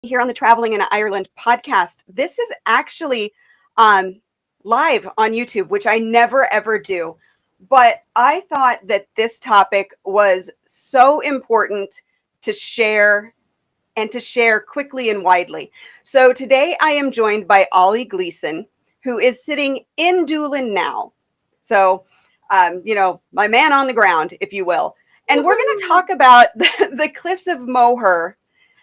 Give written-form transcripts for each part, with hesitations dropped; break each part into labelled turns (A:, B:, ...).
A: here on the Traveling in Ireland podcast. This is actually um, live on YouTube, which I never ever do. But I thought that this topic was so important to share and to share quickly and widely. So today I am joined by Ollie Gleeson, who is sitting in Doolin now. So, my man on the ground, if you will. And we're going to
B: Woohoo!
A: talk about the Cliffs of Moher,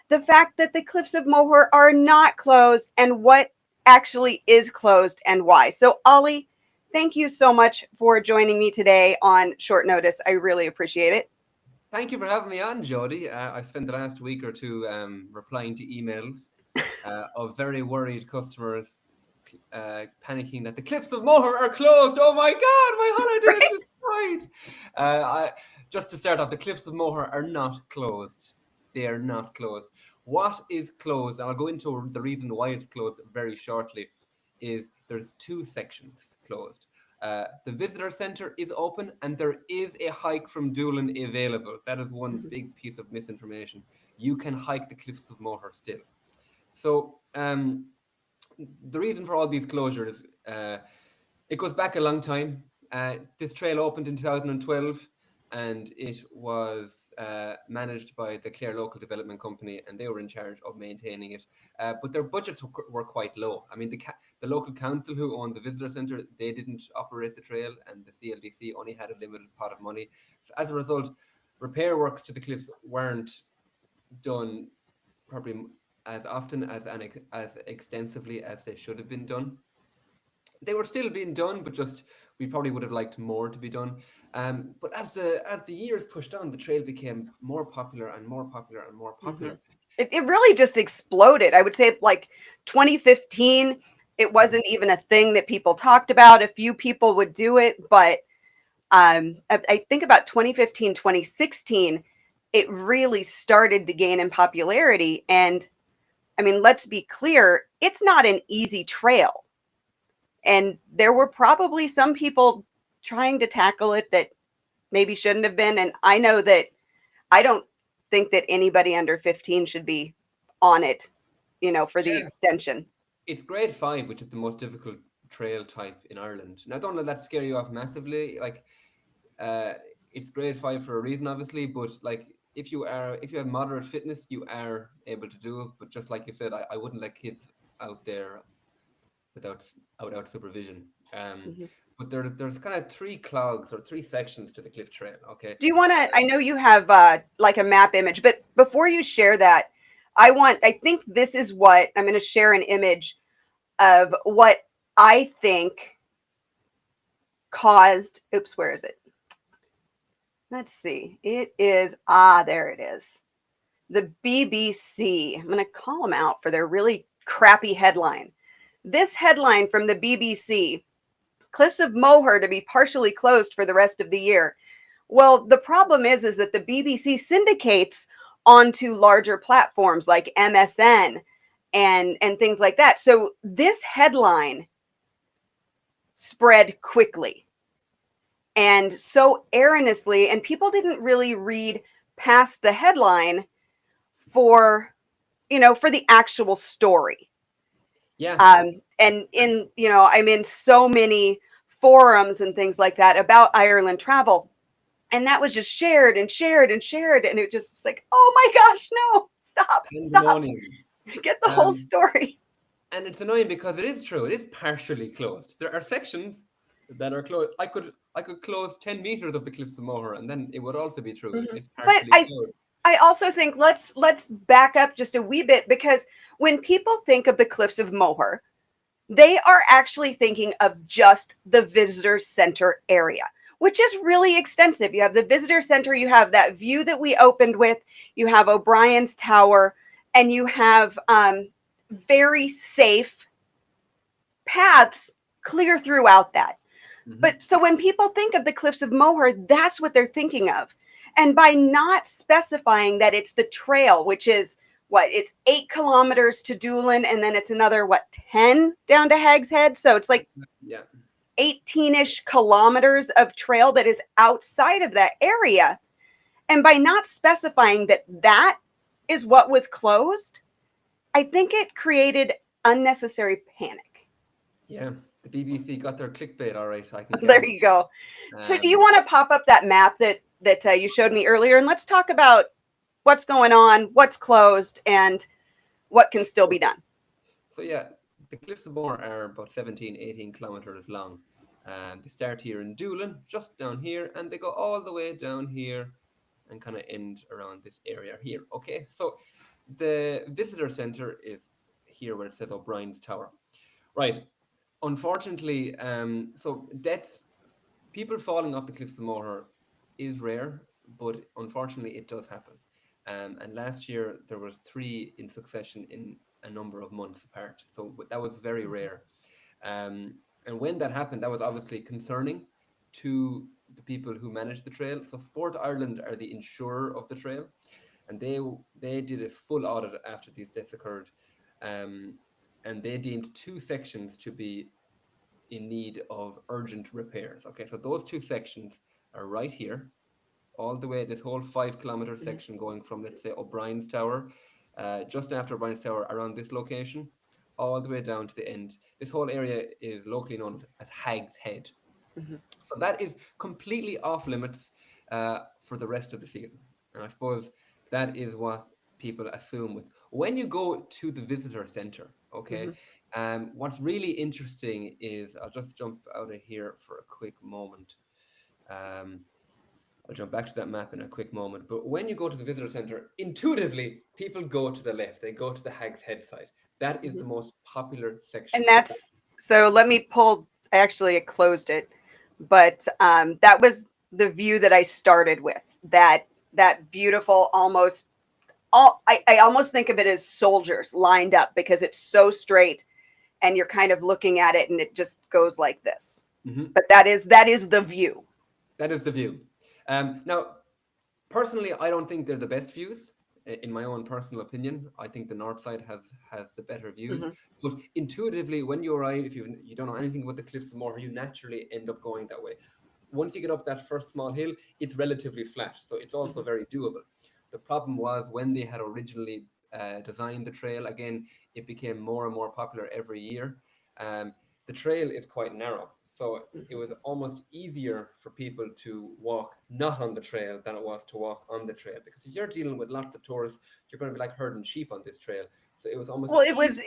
A: the fact that the Cliffs of Moher are not closed and what actually is closed and why. So, Ollie, thank you so much for joining me today on short notice. I really appreciate it.
B: Thank you for having me on, Jody. I spent the last week or two replying to emails of very worried customers panicking that the Cliffs of Moher are closed. Oh my God, my holiday
A: Right?
B: is destroyed. Just to start off, the Cliffs of Moher are not closed. They are not closed. What is closed, and I'll go into the reason why it's closed very shortly, is there's two sections closed. The visitor center is open and there is a hike from Doolin available. That is one big piece of misinformation. You can hike the Cliffs of Moher still. So the reason for all these closures, it goes back a long time. This trail opened in 2012 and it was managed by the Clare Local Development Company, and they were in charge of maintaining it. But their budgets were quite low. I mean, the local council who owned the visitor centre, they didn't operate the trail, and the CLDC only had a limited pot of money. So as a result, repair works to the cliffs weren't done probably as often as extensively as they should have been done. They were still being done, but just we probably would have liked more to be done. But as the years pushed on, the trail became more popular and more popular and more
A: Mm-hmm.
B: popular.
A: It really just exploded. I would say like 2015, it
B: Mhm.
A: wasn't even a thing that people talked about. A few people would do it, but I think about 2015, 2016, it really started to gain in popularity. And I mean, let's be clear, it's not an easy trail. And there were probably some people trying to tackle it that maybe shouldn't have been. And I know that I don't think that anybody under 15 should be on it, for the
B: Yeah,
A: extension.
B: it's grade five, which is the most difficult trail type in Ireland. Now, don't let that scare you off massively. Like, uh, it's grade five for a reason, obviously. But like, if you have moderate fitness, you are able to do it. But just like you said, I wouldn't let kids out there without without supervision.
A: Mhm.
B: But there's kind of three clogs or three sections to the cliff trail. Okay.
A: Do you want to? I know you have like a map image, but before you share that, I think this is what I'm going to share an image of what I think caused. Oops, where is it? Let's see. It is, there it is. The BBC. I'm going to call them out for their really crappy headline. This headline from the BBC: Cliffs of Moher to be partially closed for the rest of the year. Well, the problem is that the BBC syndicates onto larger platforms like MSN and things like that. So this headline spread quickly and so erroneously, and people didn't really read past the headline for for the actual story.
B: Yeah.
A: And I'm in so many forums and things like that about Ireland travel, and that was just shared and shared and shared, and it just was like, oh my gosh, no, stop,
B: Pandemonium.
A: get the whole
B: Um,
A: story.
B: and it's annoying because it is true. It is partially closed. There are sections that are closed. I could close 10 meters of the cliffs of Moher, and then it would also be true.
A: Mhm.
B: It's
A: But
B: partially
A: I
B: closed.
A: I also think let's back up just a wee bit, because when people think of the Cliffs of Moher, they are actually thinking of just the visitor center area, which is really extensive. You have the visitor center, you have that view that we opened with, you have O'Brien's Tower, and you have very safe paths clear throughout that.
B: Hmm.
A: But so when people think of the Cliffs of Moher, that's what they're thinking of. And by not specifying that it's the trail, which is what, it's 8 kilometers to Doolin, and then it's another, what, 10 down to Hag's Head. So it's like
B: Yeah.
A: 18-ish kilometers of trail that is outside of that area. And by not specifying that that is what was closed, I think it created unnecessary panic.
B: Yeah, the BBC got their clickbait all right. I can
A: There
B: guarantee
A: you go.
B: you.
A: So, do you want to pop up that map that you showed me earlier, and let's talk about what's going on, what's closed, and what can still be done?
B: So yeah, the Cliffs of Moher are about 17, 18 kilometers long. They start here in Doolin, just down here, and they go all the way down here and kind of end around this area here. Okay, so the visitor center is here where it says O'Brien's Tower. Right. Unfortunately, so deaths, people falling off the Cliffs of Moher is rare, but unfortunately it does happen. And last year there was three in succession in a number of months apart. So that was very rare. And when that happened, that was obviously concerning to the people who manage the trail. So Sport Ireland are the insurer of the trail, and they did a full audit after these deaths occurred, um, and they deemed two sections to be in need of urgent repairs. Okay, so those two sections are right here, all the way, this whole 5 kilometer
A: Mhm,
B: section going from, let's say, O'Brien's Tower, just after O'Brien's Tower, around this location, all the way down to the end. This whole area is locally known as Hag's Head.
A: mhm,
B: So that is completely off limits for the rest of the season. And I suppose that is what people assume with when you go to the visitor center. Okay,
A: mhm,
B: what's really interesting is I'll just jump out of here for a quick moment. Um, I'll jump back to that map in a quick moment. But when you go to the visitor center, intuitively, people go to the left. They go to the Hag's Head side. That is
A: mhm.
B: the most popular
A: And
B: section.
A: that's so. Let me pull. Actually, it closed it, but that was the view that I started with. That beautiful, almost all. I almost think of it as soldiers lined up because it's so straight, and you're kind of looking at it, and it just goes like this.
B: Mhm.
A: But that is the view.
B: That is the view. Now, personally, I don't think they're the best views. In my own personal opinion, I think the north side has the better views.
A: Hmm.
B: But intuitively, when you arrive, if you don't know anything about the Cliffs of Moher, you naturally end up going that way. Once you get up that first small hill, it's relatively flat, so it's also
A: Hmm.
B: very doable. The problem was when they had originally designed the trail. Again, it became more and more popular every year. Um, the trail is quite narrow, so it
A: Hmm.
B: was almost easier for people to walk not on the trail than it was to walk on the trail, because if you're dealing with lots of tourists, you're going to be like herding sheep on this trail. So it was almost
A: Well, it
B: easy.
A: was.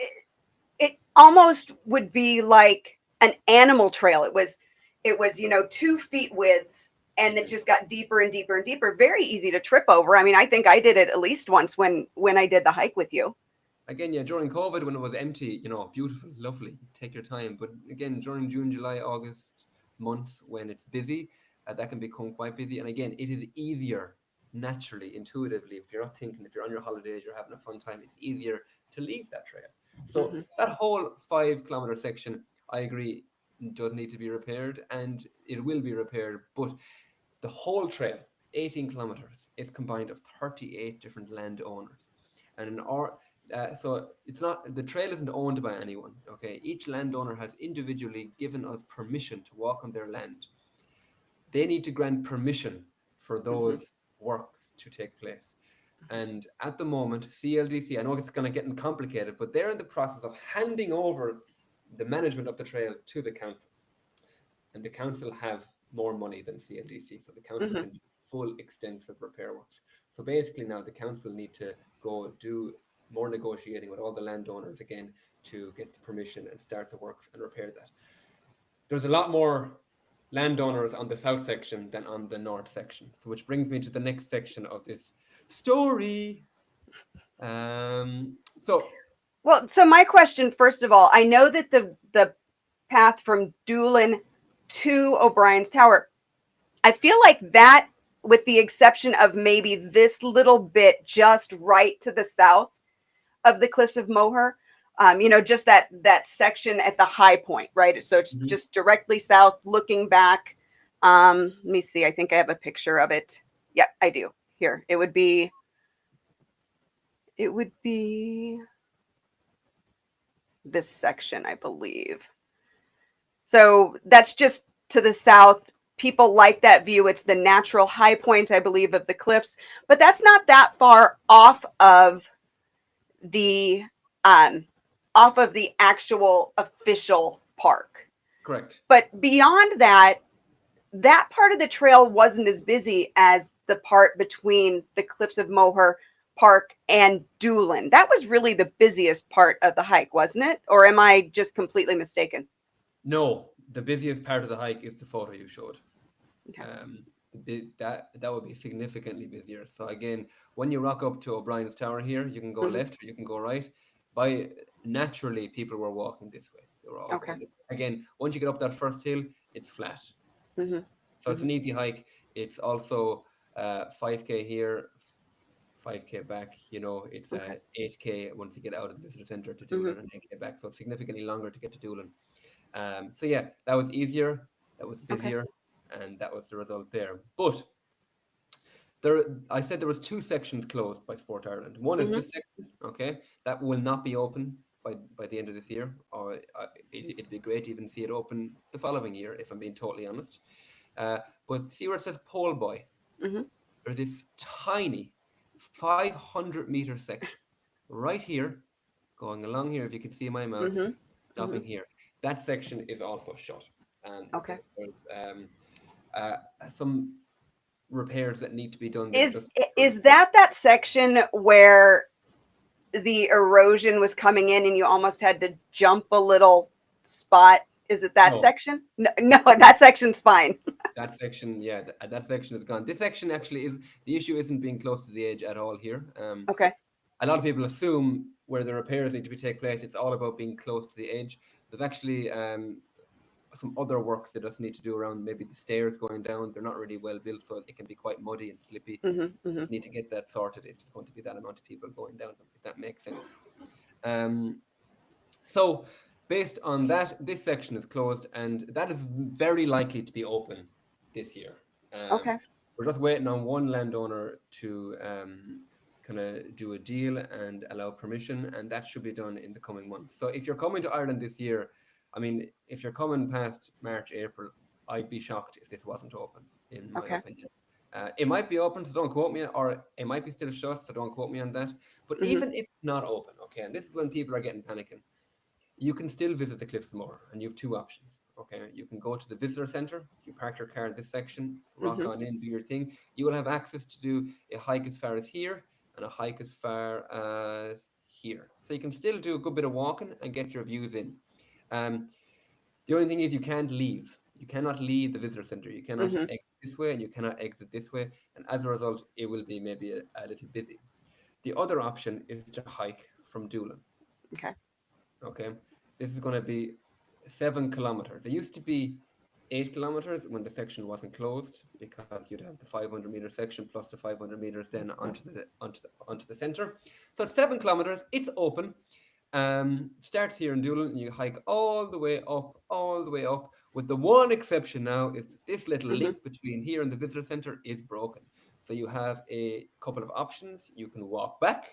A: It almost would be like an animal trail. It was 2 feet widths, and it
B: Mhm.
A: just got deeper and deeper and deeper. Very easy to trip over. I mean, I think I did it at least once when I did the hike with you.
B: Again, yeah, during COVID when it was empty, beautiful, lovely, take your time. But again, during June, July, August months when it's busy, that can become quite busy. And again, it is easier naturally, intuitively, if you're not thinking, if you're on your holidays, you're having a fun time, it's easier to leave that trail. So
A: Hmm.
B: that whole 5 kilometer section, I agree, does need to be repaired, and it will be repaired. But the whole trail, 18 kilometers, is combined of 38 different landowners. And so it's not, the trail isn't owned by anyone. Okay, each landowner has individually given us permission to walk on their land. They need to grant permission for
A: Hmm.
B: those works to take place. And at the moment, CLDC, I know it's going to get complicated, but they're in the process of handing over the management of the trail to the council, and the council have more money than CLDC, so the council
A: Hmm.
B: can do full extensive repair works. So basically, now the council need to go do more negotiating with all the landowners again to get the permission and start the works and repair that. There's a lot more landowners on the south section than on the north section, so which brings me to the next section of this story. So
A: Well, so my question, first of all, I know that the path from Doolin to O'Brien's Tower, I feel like that, with the exception of maybe this little bit just right to the south of the Cliffs of Moher, just that section at the high point, right? So it's
B: mhm.
A: just directly south, looking back. Let me see. I think I have a picture of it. Yeah, I do. Here, it would be this section, I believe. So that's just to the south. People like that view. It's the natural high point, I believe, of the cliffs, but that's not that far off of the um, off of the actual official park.
B: Correct.
A: But beyond that, that part of the trail wasn't as busy as the part between the Cliffs of Moher Park and Doolin. That was really the busiest part of the hike, wasn't it? Or am I just completely mistaken?
B: No, the busiest part of the hike is the photo you showed.
A: Okay.
B: Um, that would be significantly busier. So again, when you rock up to O'Brien's Tower here, you can go
A: Mm-hmm.
B: left or you can go right. By naturally, people were walking this way. They were all
A: Okay.
B: going this way. Again, once you get up that first hill, it's flat.
A: Mm-hmm.
B: So it's
A: Mm-hmm.
B: an easy hike. It's also 5K here, 5K back. It's
A: Okay.
B: 8K once you get out of the visitor center to
A: Mm-hmm.
B: Doolin and 8K back. So it's significantly longer to get to Doolin. So yeah, that was easier, that was
A: Okay.
B: busier, and that was the result there. But there, I said there was two sections closed by Sport Ireland. One is
A: Mm-hmm.
B: this section, okay, that will not be open by the end of this year, or it'd be great to even see it open the following year, if I'm being totally honest. Uh, but see where it says pole boy?
A: Mm-hmm.
B: There's this tiny 500-meter section right here, going along here. If you can see my mouse,
A: Mm-hmm. Mm-hmm.
B: stopping here. That section is also shut. And
A: Okay.
B: there's some repairs that need to be done there.
A: Is
B: Just
A: is that section where the erosion was coming in and you almost had to jump a little spot? Is it that
B: no,
A: section? No, no, that section's fine.
B: that section, yeah, that section is gone. This section actually is the issue. Isn't being close to the edge at all here.
A: Okay.
B: A lot of people assume where the repairs need to be take place, it's all about being close to the edge. There's actually some other works that just need to do around maybe the stairs going down. They're not really well built, so it can be quite muddy and slippy.
A: Mm-hmm. Mm-hmm.
B: Need to get that sorted if there's going to be that amount of people going down them, if that makes sense. Um, so based on that, this section is closed, and that is very likely to be open this year. Um,
A: Okay.
B: we're just waiting on one landowner to kind of do a deal and allow permission, and that should be done in the coming months. So if you're coming to Ireland this year, I mean, if you're coming past March, April, I'd be shocked if this wasn't open, in my
A: Okay.
B: opinion. It might be open, so don't quote me, or it might be still shut, so don't quote me on that. But
A: Mm-hmm.
B: even if it's not open, okay, and this is when people are getting panicking, you can still visit the Cliffs of Moher, and you have two options. Okay, you can go to the visitor center, you park your car in this section, rock
A: Mm-hmm.
B: on in, do your thing. You will have access to do a hike as far as here and a hike as far as here. So you can still do a good bit of walking and get your views in. Um, the only thing is you can't leave. You cannot leave the visitor center. You cannot
A: Mm-hmm.
B: exit this way and you cannot exit this way. And as a result, it will be maybe a little busy. The other option is to hike from Doolin.
A: Okay.
B: Okay, this is going to be 7 kilometers. It used to be 8 kilometers when the section wasn't closed because you'd have the 500-meter section plus the 500 meters then onto the center. So it's 7 kilometers. It's open. Starts here in Doolin and you hike all the way up. With the one exception now is this little
A: Mm-hmm.
B: link between here and the visitor center is broken. So you have a couple of options. You can walk back,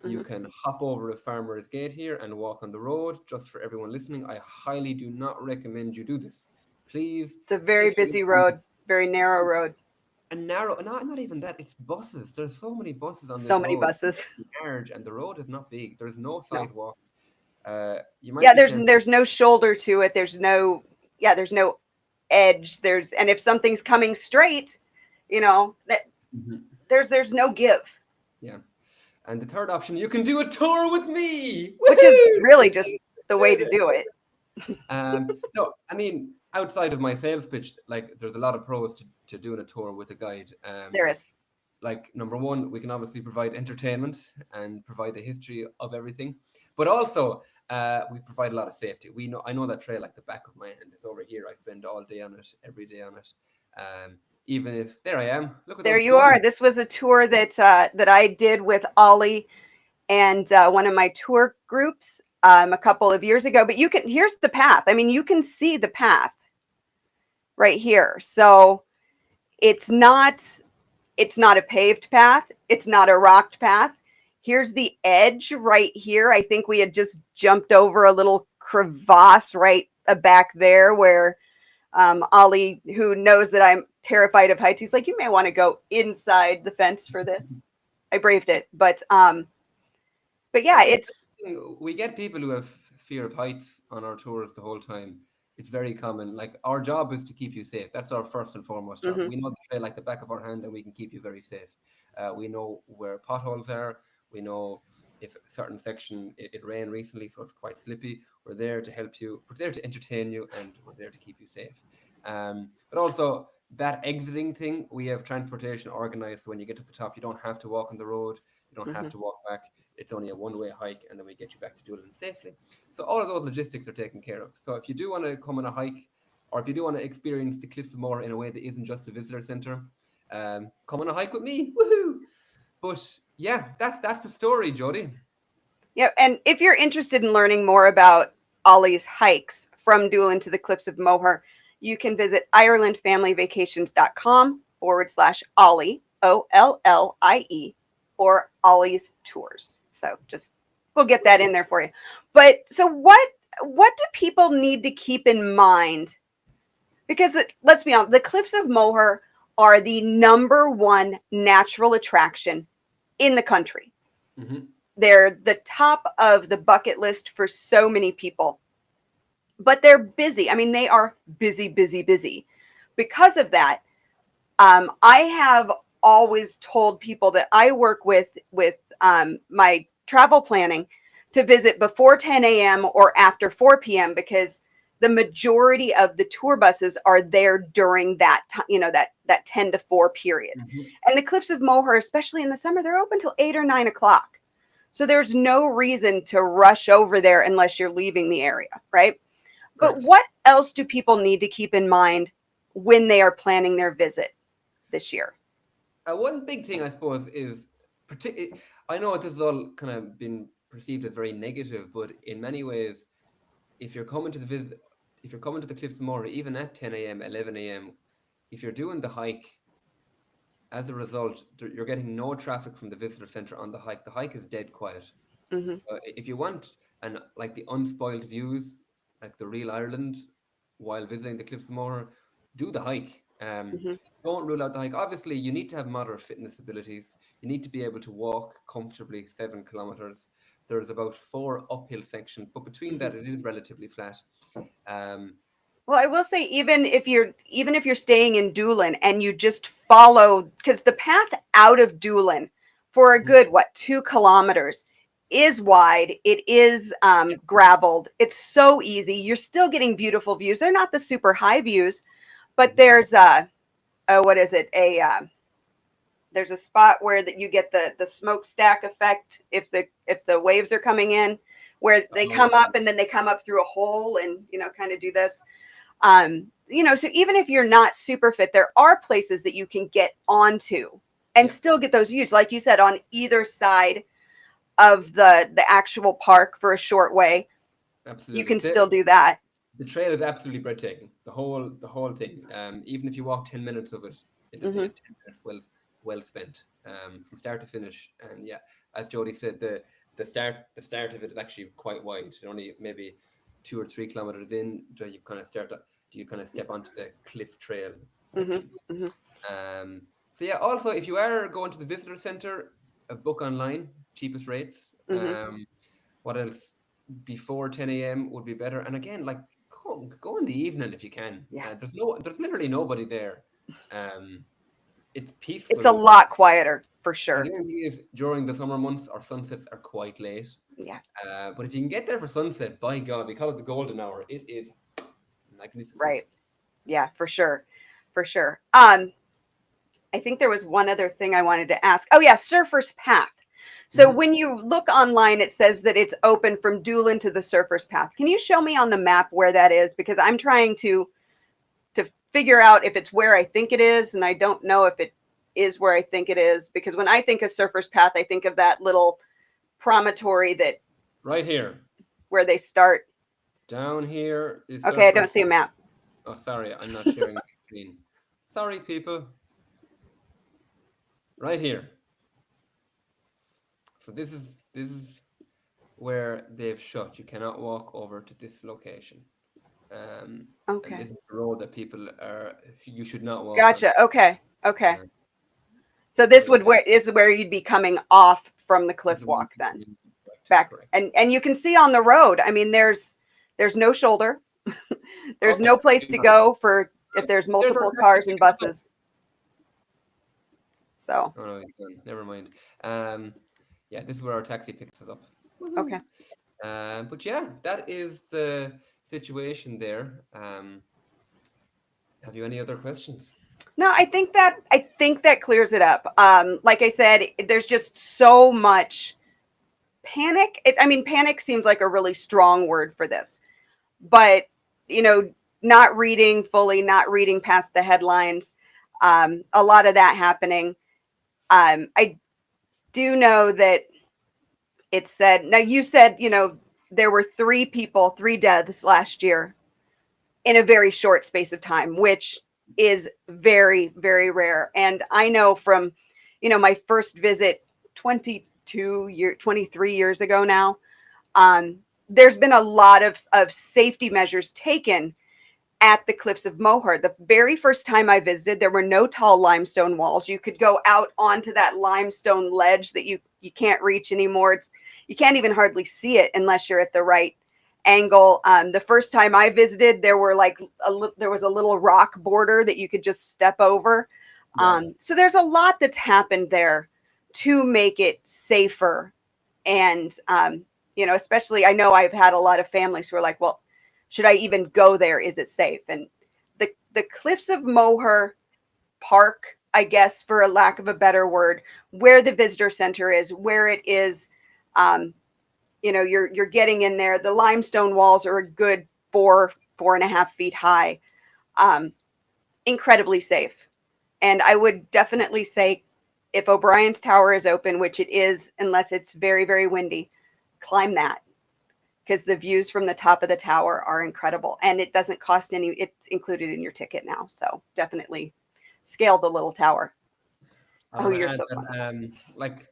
B: you
A: Mm-hmm.
B: can hop over the farmer's gate here and walk on the road. Just for everyone listening, I highly do not recommend you do this. Please,
A: It's a very
B: if you're
A: busy
B: listening,
A: road, very narrow road,
B: a narrow, not even that, it's buses. There's so many buses on
A: so
B: this
A: many
B: road.
A: buses.
B: It's large and the road is not big. There's no
A: No.
B: sidewalk. You might
A: Yeah,
B: be tempted.
A: there's no shoulder to it. There's no edge. And if something's coming straight, that
B: Mhm.
A: there's no give,
B: Yeah. And the third option, you can do a tour with me.
A: which is
B: Woohoo!
A: really just the way to do it.
B: No, I mean, outside of my sales pitch, like there's a lot of pros to doing a tour with a guide.
A: There is.
B: Like number one, we can obviously provide entertainment and provide the history of everything, but also we provide a lot of safety. I know that trail like the back of my hand. It's over here. I spend all day on it, every day on it. Even if there I am, look at
A: There
B: those
A: you
B: guns.
A: are. This was a tour that I did with Ollie and one of my tour groups a couple of years ago. But here's the path. I mean, you can see the path right here. So it's not it's not a paved path. It's not a rocked path. Here's the edge right here. I think we had just jumped over a little crevasse right back there where Ollie, who knows that I'm terrified of heights, he's like, you may want to go inside the fence for this. I braved it. But But yeah,
B: That's the
A: it's
B: thing. We get people who have fear of heights on our tours the whole time. It's very common. Like our job is to keep you safe. That's our first and foremost job.
A: mhm,
B: We know the trail like the back of our hand, and we can keep you very safe. We know where potholes are. We know if a certain section it rained recently, so it's quite slippy. We're there to help you. We're there to entertain you, and we're there to keep you safe. But also that exiting thing, we have transportation organized. So when you get to the top, you don't have to walk on the road. You don't have
A: mhm.
B: to walk back. It's only a one-way hike, and then we get you back to Doolin safely. So all of those logistics are taken care of. So if you do want to come on a hike, or if you do want to experience the Cliffs of Moher in a way that isn't just a visitor center, come on a hike with me. Woohoo! But yeah, that's the story, Jody.
A: Yeah, and if you're interested in learning more about Ollie's hikes from Doolin to the Cliffs of Moher, you can visit irelandfamilyvacations.com/Ollie, Ollie, or Ollie's Tours. So just we'll get that in there for you. But so what do people need to keep in mind? Because let's be honest, the Cliffs of Moher are the number one natural attraction in the country.
B: Mm-hmm.
A: They're the top of the bucket list for so many people, but they're busy. I mean, they are busy, busy, busy. Because of that, I have always told people that I work with my travel planning to visit before 10 a.m. or after 4 p.m. because the majority of the tour buses are there during that time, that 10 to 4 period.
B: Mm-hmm.
A: And the Cliffs of Moher, especially in the summer, they're open till 8 or 9 o'clock. So there's no reason to rush over there unless you're leaving the area, right? But
B: Correct.
A: what else do people need to keep in mind when they are planning their visit this year?
B: One big thing, I suppose, is I know this has all kind of been perceived as very negative, but in many ways, if you're coming to the visit, if you're coming to the Cliffs of Moher, even at 10 a.m., 11 a.m., if you're doing the hike, as a result, you're getting no traffic from the visitor center on the hike. The hike is dead quiet.
A: Hmm.
B: So if you want and like the unspoiled views, like the real Ireland, while visiting the Cliffs of Moher, do the hike.
A: Hmm.
B: Don't rule out the hike. Obviously, you need to have moderate fitness abilities. You need to be able to walk comfortably 7 kilometers. There's about four uphill sections, but between
A: Hmm.
B: that, it is relatively flat. Um,
A: Well, I will say even if you're staying in Doolin and you just follow, because the path out of Doolin for a
B: mhm,
A: good 2 kilometers is wide. It is
B: yeah,
A: graveled. It's so easy. You're still getting beautiful views. They're not the super high views, but
B: mhm.
A: there's what is it? There's a spot where that you get the smokestack effect if the waves are coming in, where they
B: Oh,
A: come up and then they come up through a hole and kind of do this. So even if you're not super fit, there are places that you can get onto and
B: yeah,
A: still get those views, like you said, on either side of the actual park for a short way. You
B: absolutely.
A: can still do that.
B: The trail is absolutely breathtaking. The whole thing. Even if you walk 10 minutes of it, it'll be
A: Hmm.
B: a 10 minutes well spent from start to finish. And yeah, as Jody said, the start of it is actually quite wide. Only maybe 2 or 3 kilometers in, do you kind of step onto the cliff trail
A: Hmm.
B: section.
A: Hmm.
B: So yeah, also if you are going to the visitor center, a book online, cheapest rates.
A: Hmm.
B: What else? Before 10 a.m. would be better. And again, like go in the evening if you can.
A: Yeah,
B: There's literally nobody there. Um, it's
A: it's a
B: peaceful.
A: lot quieter for
B: And
A: sure.
B: the only thing is, during the summer months, our sunsets are quite late.
A: Yeah,
B: But if you can get there for sunset, by God, we call it the golden hour. It is magnificent.
A: right. Yeah, for sure, for sure. I think there was one other thing I wanted to ask. Oh yeah, Surfer's Path. So
B: Mhm.
A: when you look online, it says that it's open from Doolin to the Surfer's Path. Can you show me on the map where that is? Because I'm trying to figure out if it's where I think it is, and I don't know if it is where I think it is. Because when I think of Surfer's Path, I think of that little promontory that
B: Right here.
A: where they start.
B: Down here is
A: Okay, I
B: Surfers.
A: don't see a map.
B: Oh, sorry, I'm not sharing my screen. Sorry, people. Right here. So this is where they've shut. You cannot walk over to this location. Um, and
A: Okay,
B: this is the road that people are you should not walk on.
A: gotcha. Okay, okay.
B: Uh,
A: So
B: so
A: this
B: yeah,
A: would where is where you'd be coming off from the
B: this is
A: cliff
B: where you
A: walk
B: can
A: then.
B: come in.
A: back.
B: Correct.
A: And you can see on the road, I mean, there's no shoulder. There's
B: Okay.
A: no place to go for if there's
B: There's our
A: multiple
B: taxi
A: cars and
B: picking us up.
A: buses. So,
B: Oh no, he's gone. Never mind. Um, yeah, this is where our taxi picks us up. Woohoo.
A: okay.
B: But yeah, that is the situation there. Have you any other questions?
A: No, I think that clears it up. Like I said, there's just so much panic. I mean, panic seems like a really strong word for this, but you know, not reading fully, not reading past the headlines, a lot of that happening. I do know that it said. Now you said there were three deaths last year in a very short space of time, which is very, very rare. And I know from, my first visit 23 years ago now, there's been a lot of safety measures taken at the Cliffs of Moher. The very first time I visited, there were no tall limestone walls. You could go out onto that limestone ledge that you can't reach anymore. You can't even hardly see it unless you're at the right angle. The first time I visited, there was a little rock border that you could just step over.
B: Yeah.
A: So there's a lot that's happened there to make it safer. And especially I know I've had a lot of families who are like, well, should I even go there? Is it safe? And the Cliffs of Moher Park, I guess, for a lack of a better word, where the visitor center is, where it is, you're getting in there. The limestone walls are a good 4.5 feet high, um, incredibly safe. And I would definitely say, if O'Brien's Tower is open, which it is, unless it's very, very windy, climb that, because the views from the top of the tower are incredible, and it doesn't cost any. It's included in your ticket now, so definitely scale the little tower.
B: I
A: Oh,
B: want to
A: you're
B: add
A: so funny.
B: that like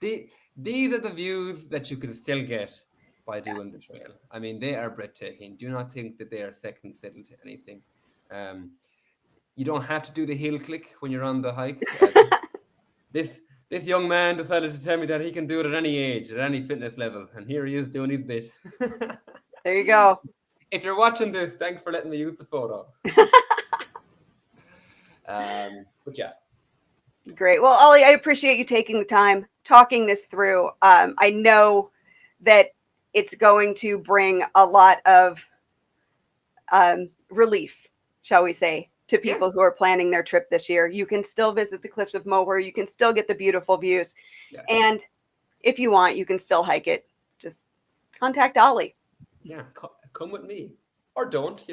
B: these are the views that you can still get by doing the trail. I mean, they are breathtaking. Do not think that they are second fiddle to anything. Um, you don't have to do the heel click when you're on the hike. This this young man decided to tell me that he can do it at any age, at any fitness level, and here he is doing his bit.
A: There you go.
B: If you're watching this, thanks for letting me use the photo. But yeah,
A: Great. Well, Ollie, I appreciate you taking the time talking this through. I know that it's going to bring a lot of relief, shall we say, to
B: yeah,
A: people who are planning their trip this year. You can still visit the Cliffs of Moher. You can still get the beautiful views.
B: yeah,
A: And if you want, you can still hike it. Just contact Ollie.
B: yeah. Come with me, or don't.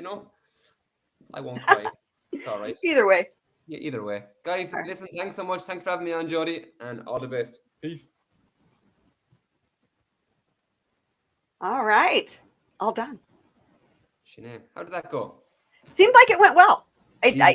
B: I won't cry. It's all right.
A: Either way.
B: Yeah, either way, guys.
A: All right.
B: Listen, thanks so much. Thanks for having me on, Jody, and all the best. Peace.
A: All right. All done.
B: Sinead, how did that go?
A: Seemed like it went well.
B: She's
A: I